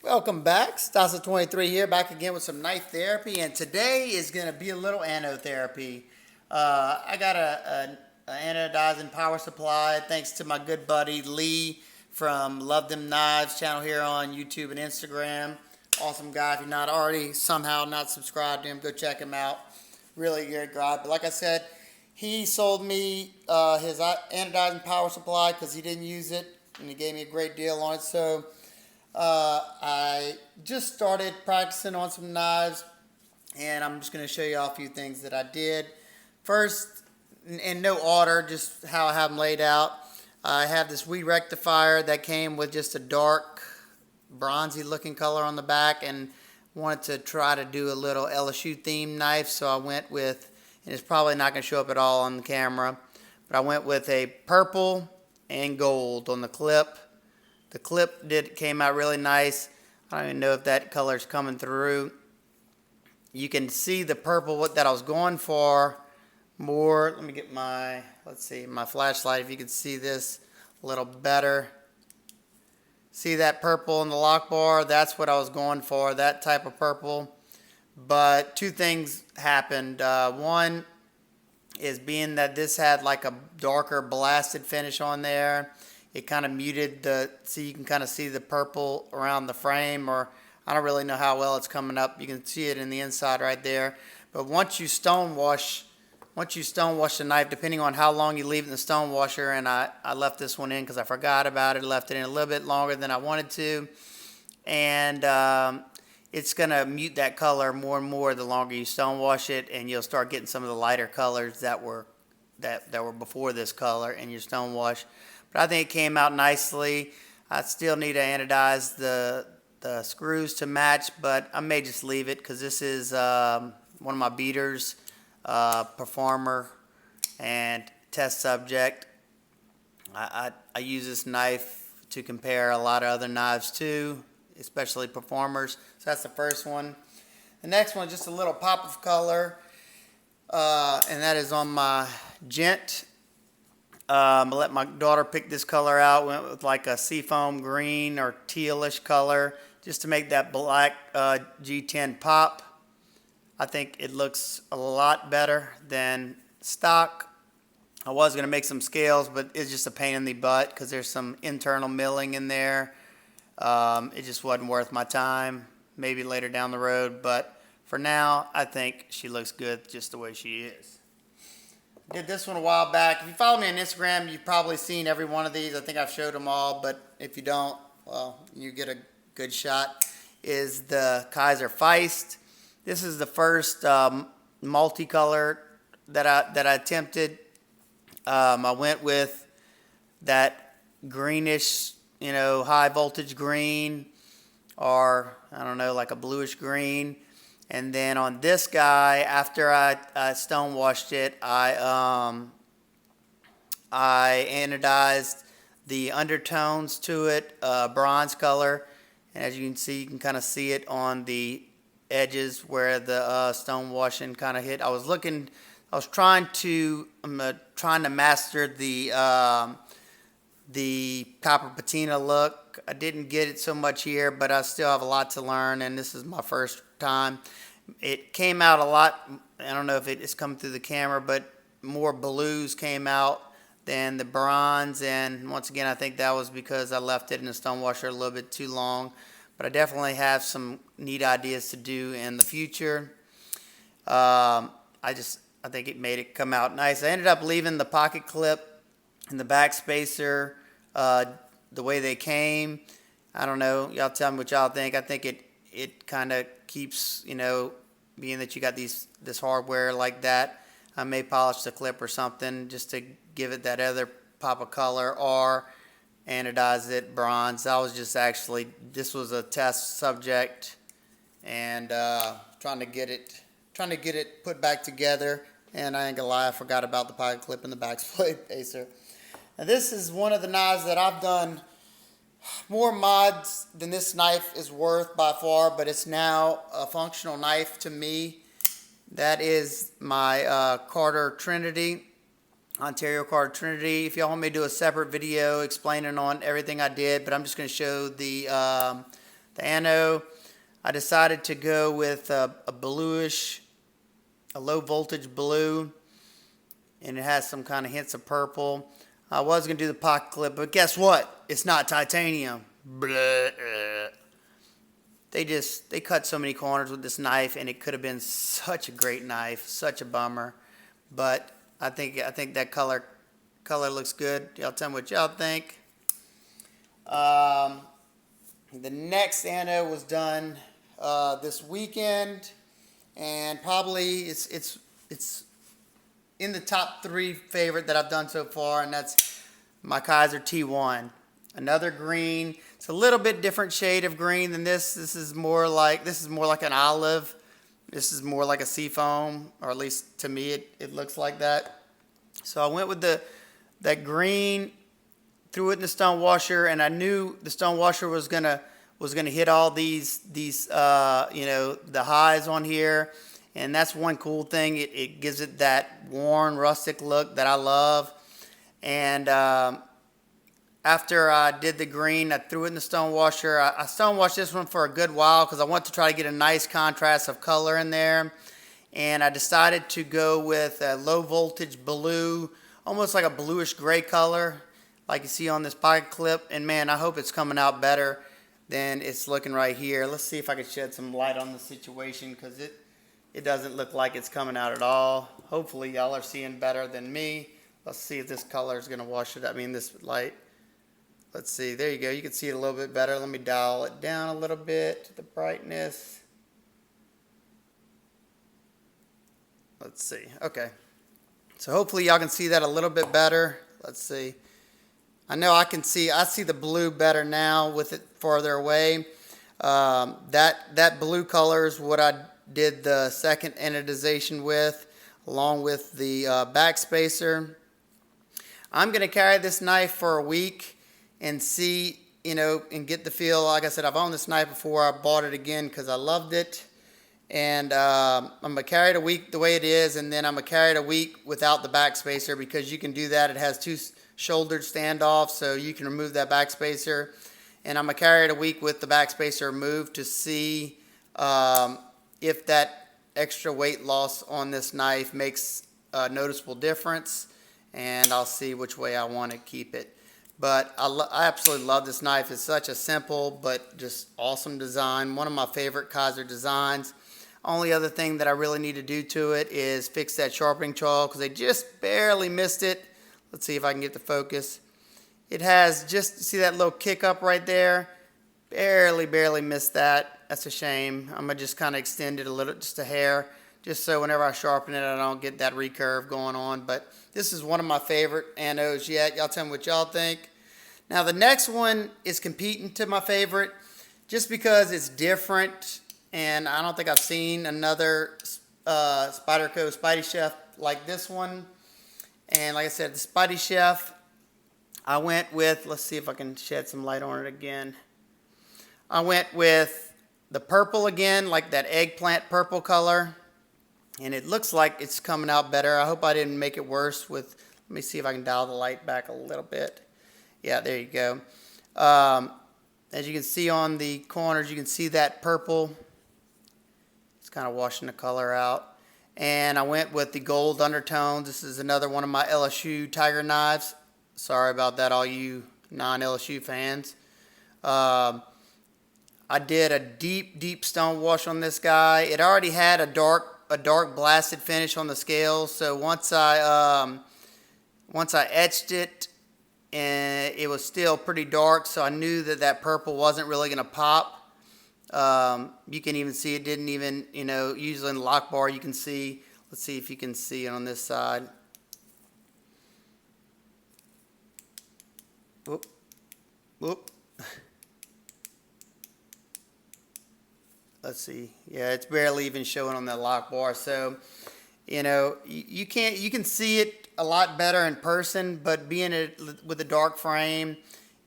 Welcome back. Stasa23 here, back again with some knife therapy, and today is going to be a little anodotherapy. I got a anodizing power supply thanks to my good buddy Lee from Love Them Knives channel here on YouTube and Instagram. Awesome guy. If you're not already somehow not subscribed to him, go check him out. Really good guy. But like I said, he sold me his anodizing power supply because he didn't use it, and he gave me a great deal on it. So I just started practicing on some knives, and I'm just going to show you all a few things that I did. First, in no order, just how I have them laid out. I have this weed rectifier that came with just a dark bronzy looking color on the back, and wanted to try to do a little LSU themed knife, so I went with, and it's probably not going to show up at all on the camera, but I went with a purple and gold on the clip. The clip came out really nice. I don't even know if that color's coming through. You can see the purple, what that I was going for more. Let me get my, my flashlight, if you can see this a little better. See that purple in the lock bar? That's what I was going for, that type of purple. But two things happened. One is being that this had like a darker blasted finish on there. It kind of muted so you can kind of see the purple around the frame, or I don't really know how well it's coming up. You can see it in the inside right there. But once you stone wash the knife, depending on how long you leave it in the stone washer, and I left this one in because I forgot about it, left it in a little bit longer than I wanted to, and it's going to mute that color more and more the longer you stone wash it, and you'll start getting some of the lighter colors that were before this color in your stone wash. But I think it came out nicely. I still need to anodize the screws to match, but I may just leave it because this is one of my beaters, performer and test subject. I use this knife to compare a lot of other knives to, especially performers. So that's the first one. The next one is just a little pop of color, and that is on my Gent. I let my daughter pick this color out. Went with like a seafoam green or tealish color just to make that black G10 pop. I think it looks a lot better than stock. I was going to make some scales, but it's just a pain in the butt because there's some internal milling in there. It just wasn't worth my time. Maybe later down the road, but for now, I think she looks good just the way she is. Did this one a while back. If you follow me on Instagram, you've probably seen every one of these. I think I've showed them all, but if you don't, well, you get a good shot. Is the Kaiser Feist. This is the first multicolor that I attempted. I went with that greenish, high voltage green, or I don't know, like a bluish green. And then on this guy, after I stone washed it, I anodized the undertones to it, bronze color. And as you can see, you can kind of see it on the edges where the stone washing kind of hit. I was trying to master the copper patina look. I didn't get it so much here, but I still have a lot to learn, and this is my first time. It came out a lot, I don't know if it's coming through the camera, but more blues came out than the bronze, and once again, I think that was because I left it in the stone washer a little bit too long, but I definitely have some neat ideas to do in the future. I think it made it come out nice. I ended up leaving the pocket clip and the back spacer the way they came. I don't know, y'all tell me what y'all think. I think it kind of keeps, being that you got this hardware like that, I may polish the clip or something just to give it that other pop of color, or anodize it bronze. This was a test subject, and trying to get it put back together. And I ain't gonna lie, I forgot about the pocket clip and the back spacer. Now this is one of the knives that I've done more mods than this knife is worth by far, but it's now a functional knife to me. That is my Carter Trinity, Ontario Carter Trinity. If y'all want me to do a separate video explaining on everything I did, but I'm just going to show the The ano, I decided to go with a bluish, a low voltage blue, and it has some kind of hints of purple. I was going to do the pocket clip, but guess what? It's not titanium. Blah. They cut so many corners with this knife, and it could have been such a great knife, such a bummer. But I think that color looks good. Y'all tell me what y'all think. The next ano was done this weekend, and probably it's in the top 3 favorite that I've done so far, and that's my Kizer T1. Another green. It's a little bit different shade of green than this. This is more like an olive. This is more like a seafoam, or at least to me it looks like that. So I went with that green, threw it in the stone washer, and I knew the stone washer was gonna hit all these the highs on here. And that's one cool thing. It gives it that worn, rustic look that I love. And after I did the green, I threw it in the stone washer. I stone washed this one for a good while because I want to try to get a nice contrast of color in there. And I decided to go with a low voltage blue, almost like a bluish gray color, like you see on this pocket clip. And man, I hope it's coming out better than it's looking right here. Let's see if I can shed some light on the situation, because it doesn't look like it's coming out at all. Hopefully y'all are seeing better than me. Let's see if this color is going to wash it. I mean, this light. Let's see. There you go. You can see it a little bit better. Let me dial it down a little bit, the brightness. Let's see. Okay. So hopefully y'all can see that a little bit better. Let's see. I know I see the blue better now with it farther away. That blue color is what I did the second anodization with, along with the backspacer. I'm going to carry this knife for a week and see, and get the feel. Like I said, I've owned this knife before. I bought it again because I loved it. And I'm going to carry it a week the way it is, and then I'm going to carry it a week without the backspacer, because you can do that. It has 2 shouldered standoffs, so you can remove that backspacer. And I'm going to carry it a week with the backspacer removed to see if that extra weight loss on this knife makes a noticeable difference, and I'll see which way I want to keep it. But I absolutely love this knife. It's such a simple but just awesome design. One of my favorite Kizer designs. Only other thing that I really need to do to it is fix that sharpening choil, because they just barely missed it. Let's see if I can get the focus. It has just, see that little kick up right there? Barely missed that. That's a shame. I'm going to just kind of extend it a little, just a hair, just so whenever I sharpen it, I don't get that recurve going on. But this is one of my favorite anos yet. Y'all tell me what y'all think. Now the next one is competing to my favorite just because it's different, and I don't think I've seen another Spyderco Spidey Chef like this one. And like I said, the Spidey Chef, I went with, let's see if I can shed some light on it again. I went with the purple again, like that eggplant purple color. And it looks like it's coming out better. I hope I didn't make it worse with, let me see if I can dial the light back a little bit. Yeah, there you go. As you can see on the corners, you can see that purple. It's kind of washing the color out. And I went with the gold undertones. This is another one of my LSU Tiger knives. Sorry about that, all you non-LSU fans. I did a deep stone wash on this guy. It already had a dark blasted finish on the scales. So once I etched it, and it was still pretty dark, so I knew that purple wasn't really going to pop. You can even see it didn't even, usually in the lock bar you can see. Let's see if you can see it on this side. Whoop. Let's see. Yeah, it's barely even showing on that lock bar. So, you can see it a lot better in person, but being with a dark frame,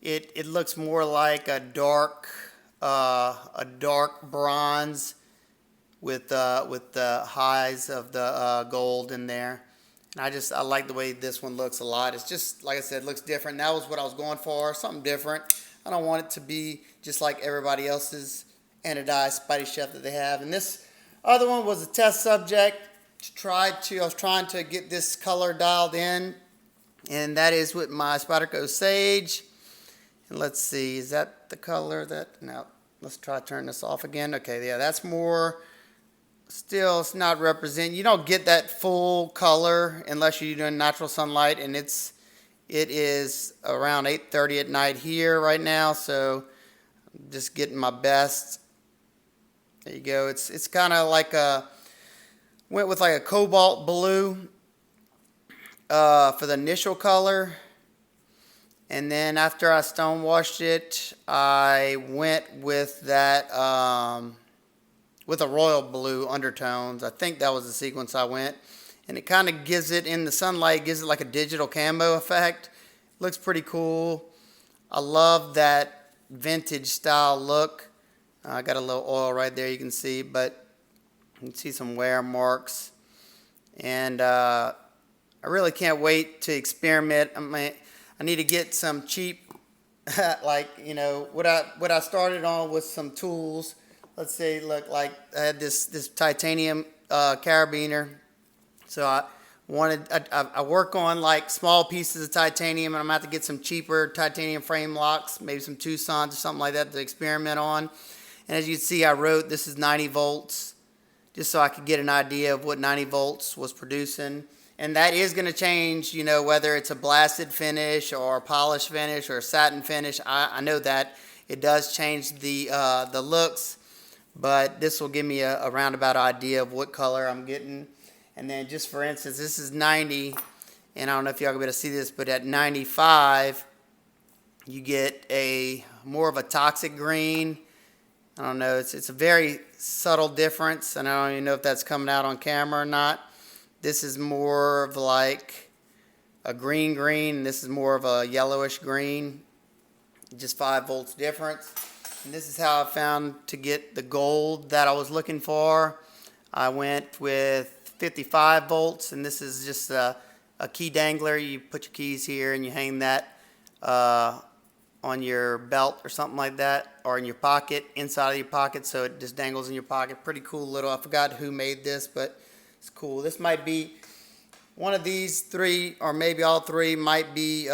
it looks more like a dark bronze with the highs of the gold in there. And I like the way this one looks a lot. It's just, like I said, it looks different. That was what I was going for, something different. I don't want it to be just like everybody else's anodized Spidey chef that they have. And this other one was a test subject I was trying to get this color dialed in, and that is with my Spyderco Sage. And let's see, is that the color no, let's try to turn this off again. Okay, yeah, that's more, still it's not represent, you don't get that full color unless you're doing natural sunlight, and it is around 8:30 at night here right now, so I'm just getting my best. There you go. It's kind of like went with like a cobalt blue for the initial color, and then after I stone washed it, I went with that with a royal blue undertones. I think that was the sequence I went, and it kind of gives it, in the sunlight, gives it like a digital camo effect. Looks pretty cool. I love that vintage style look. I got a little oil right there, you can see, but you can see some wear marks. And I really can't wait to experiment. I need to get some cheap, like, you know, what I started on with some tools. Let's say, look, like I had this titanium carabiner. So I work on like small pieces of titanium, and I'm going to have to get some cheaper titanium frame locks, maybe some Tucson's or something like that to experiment on. And as you can see, I wrote this is 90 volts, just so I could get an idea of what 90 volts was producing. And that is going to change, you know, whether it's a blasted finish or a polished finish or a satin finish. I know that it does change the looks, but this will give me a roundabout idea of what color I'm getting. And then just for instance, this is 90, and I don't know if y'all will be able to see this, but at 95, you get more of a toxic green. I don't know, it's a very subtle difference, and I don't even know if that's coming out on camera or not. This is more of like a green, and this is more of a yellowish green, just 5 volts difference. And this is how I found to get the gold that I was looking for. I went with 55 volts, and this is just a key dangler. You put your keys here and you hang that on your belt or something like that, or in your pocket, inside of your pocket, so it just dangles in your pocket. Pretty cool little, I forgot who made this, but it's cool. This might be one of these 3, or maybe all 3 might be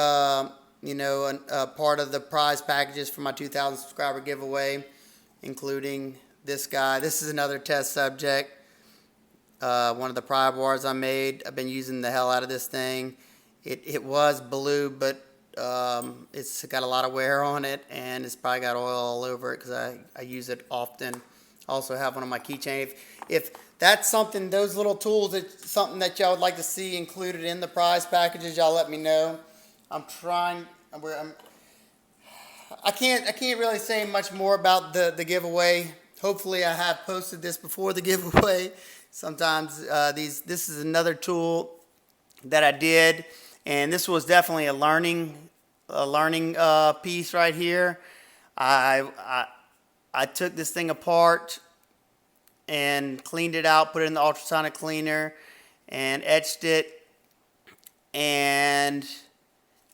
you know, a part of the prize packages for my 2,000 subscriber giveaway, including this guy. This is another test subject. One of the pry bars I made. I've been using the hell out of this thing. It was blue, but it's got a lot of wear on it, and it's probably got oil all over it because I use it often. I also have one on my keychain. If that's something, those little tools, it's something that y'all would like to see included in the prize packages, y'all let me know. I'm trying. I can't really say much more about the giveaway. Hopefully I have posted this before the giveaway. Sometimes this is another tool that I did, and this was definitely a learning piece right here. I took this thing apart and cleaned it out, put it in the ultrasonic cleaner, and etched it. And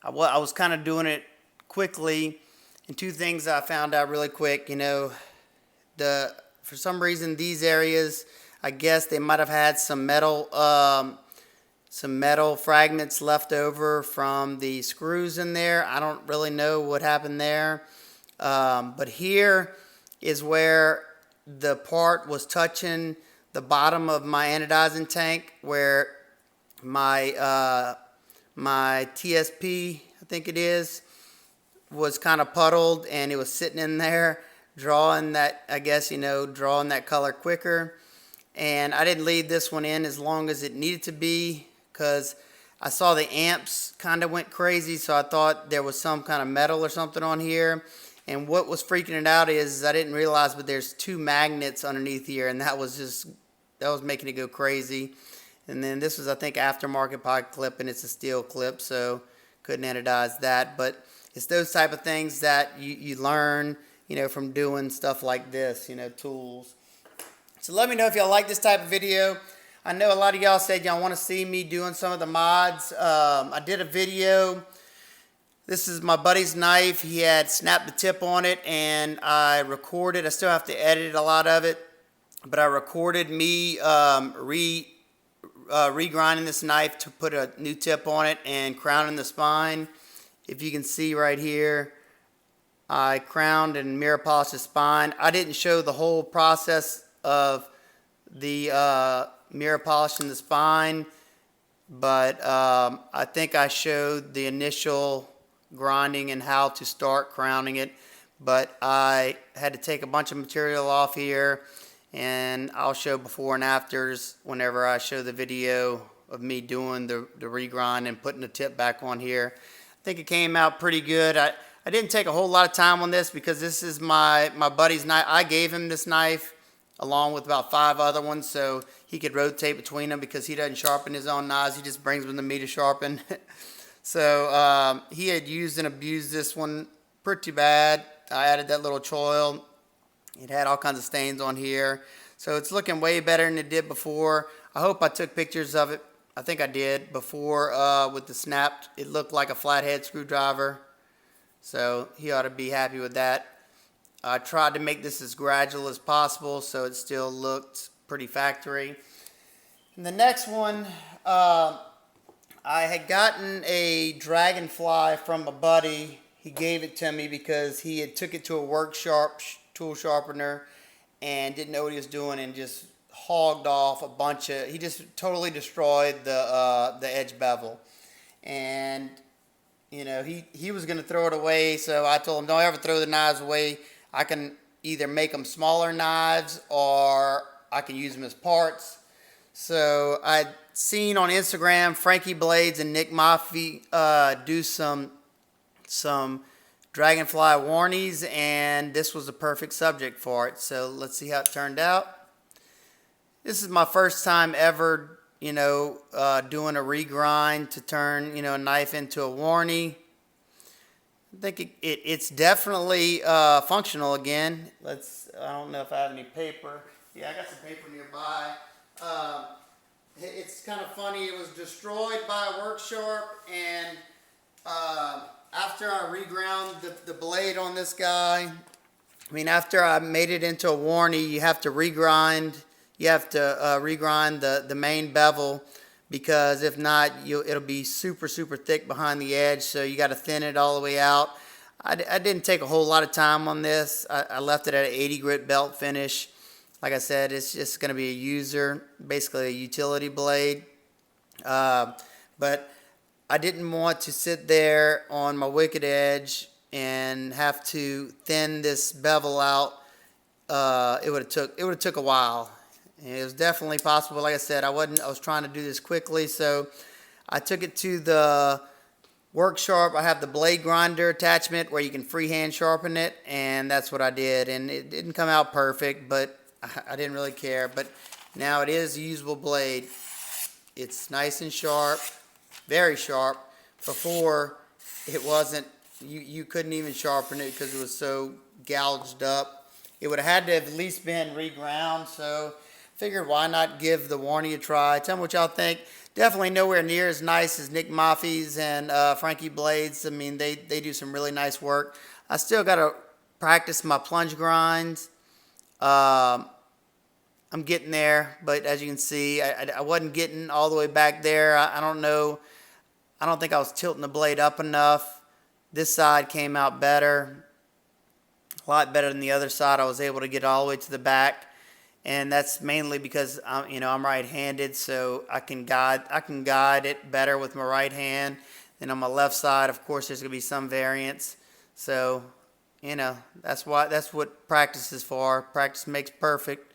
I was kind of doing it quickly. And 2 things I found out really quick, you know, for some reason these areas, I guess they might have had some metal fragments left over from the screws in there. I don't really know what happened there. But here is where the part was touching the bottom of my anodizing tank, where my my TSP, I think it is, was kind of puddled, and it was sitting in there drawing that, I guess, you know, drawing that color quicker. And I didn't leave this one in as long as it needed to be, because I saw the amps kind of went crazy, so I thought there was some kind of metal or something on here. And what was freaking it out is I didn't realize, but there's 2 magnets underneath here, and that was making it go crazy. And then this was, I think, aftermarket pocket clip, and it's a steel clip, so couldn't anodize that. But it's those type of things that you learn, you know, from doing stuff like this, you know, tools. So let me know if y'all like this type of video. I know a lot of y'all said y'all want to see me doing some of the mods. I did a video This is my buddy's knife. He had snapped the tip on it, and I recorded. I still have to edit a lot of it, but I recorded me regrinding this knife to put a new tip on it and crowning the spine. If you can see right here, I crowned and mirror polished the spine. I didn't show the whole process of the mirror polishing the spine, but I think I showed the initial grinding and how to start crowning it. But I had to take a bunch of material off here, and I'll show before and afters whenever I show the video of me doing the regrind and putting the tip back on here. I think it came out pretty good. I didn't take a whole lot of time on this because this is my buddy's knife. I gave him this knife along with about 5 other ones so he could rotate between them because he doesn't sharpen his own knives. He just brings them to me to sharpen. So he had used and abused this one pretty bad. I added that little choil. It had all kinds of stains on here. So it's looking way better than it did before. I hope I took pictures of it. I think I did before with the snapped. It looked like a flathead screwdriver. So he ought to be happy with that. I tried to make this as gradual as possible so it still looked pretty factory. And the next one, I had gotten a Dragonfly from a buddy. He gave it to me because he had took it to a work tool sharpener and didn't know what he was doing and just hogged off a bunch of, he just totally destroyed the edge bevel. And you know, he was going to throw it away, so I told him, don't ever throw the knives away. I can either make them smaller knives or I can use them as parts. So I'd seen on Instagram Frankie Blades and Nick Maffei do some Dragonfly warnies, and this was the perfect subject for it. So let's see how it turned out. This is my first time ever, you know, doing a regrind to turn, you know, a knife into a warnie. I think it's definitely functional again. I don't know if I have any paper. Yeah, I got some paper nearby. It's kind of funny. It was destroyed by a work sharp, and after I reground the blade on this guy, I mean, after I made it into a warnie, you have to regrind. You have to regrind the main bevel, because if not, it'll be super thick behind the edge, so you got to thin it all the way out. I didn't take a whole lot of time on this. I left it at an 80 grit belt finish. Like I said, it's just going to be a user, basically a utility blade. But I didn't want to sit there on my wicked edge and have to thin this bevel out. It would have took a while. It was definitely possible. Like I said, I was trying to do this quickly, so I took it to the work sharp. I have the blade grinder attachment where you can freehand sharpen it, and that's what I did. And it didn't come out perfect, but I didn't really care. But now it is a usable blade. It's nice and sharp, very sharp. Before, it wasn't. You couldn't even sharpen it because it was so gouged up. It would have had to have at least been reground, so figured why not give the warnie a try. Tell me what y'all think. Definitely nowhere near as nice as Nick Maffei's and Frankie Blades. I mean, they do some really nice work. I still got to practice my plunge grinds. I'm getting there, but as you can see, I wasn't getting all the way back there. I don't know. I don't think I was tilting the blade up enough. This side came out better, a lot better than the other side. I was able to get all the way to the back. And that's mainly because I'm right-handed, so I can guide it better with my right hand. And on my left side, of course, there's gonna be some variance. So, that's what practice is for. Practice makes perfect.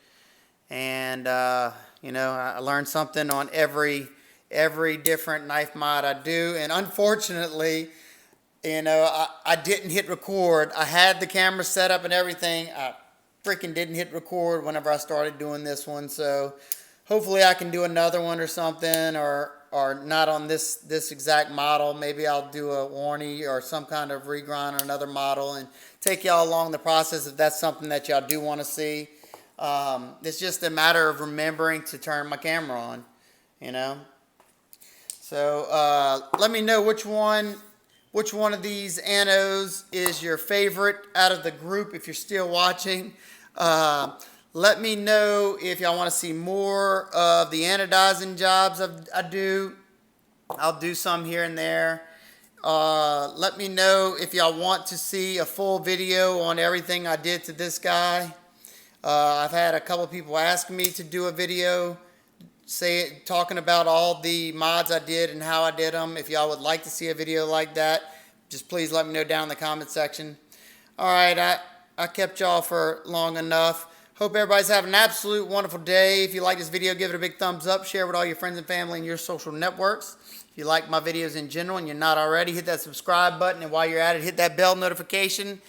And I learned something on every different knife mod I do. And unfortunately, I didn't hit record. I had the camera set up and everything. I freaking didn't hit record whenever I started doing this one, so hopefully I can do another one or something, or not on this exact model. Maybe I'll do a warnie or some kind of regrind on another model and take y'all along the process if that's something that y'all do want to see. It's just a matter of remembering to turn my camera on, So let me know which which one of these anos is your favorite out of the group if you're still watching. Let me know if y'all want to see more of the anodizing jobs I do. I'll do some here and there. Let me know if y'all want to see a full video on everything I did to this guy. I've had a couple people ask me to do a video talking about all the mods I did and how I did them. If y'all would like to see a video like that, just please let me know down in the comment section. All right, I kept y'all for long enough. Hope everybody's having an absolute wonderful day. If you like this video, give it a big thumbs up. Share it with all your friends and family and your social networks. If you like my videos in general and you're not already, hit that subscribe button. And while you're at it, hit that bell notification,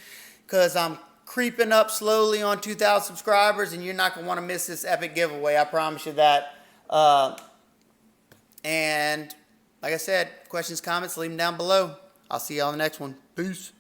because I'm creeping up slowly on 2,000 subscribers, and you're not going to want to miss this epic giveaway. I promise you that. And like I said, questions, comments, leave them down below. I'll see you on the next one. Peace.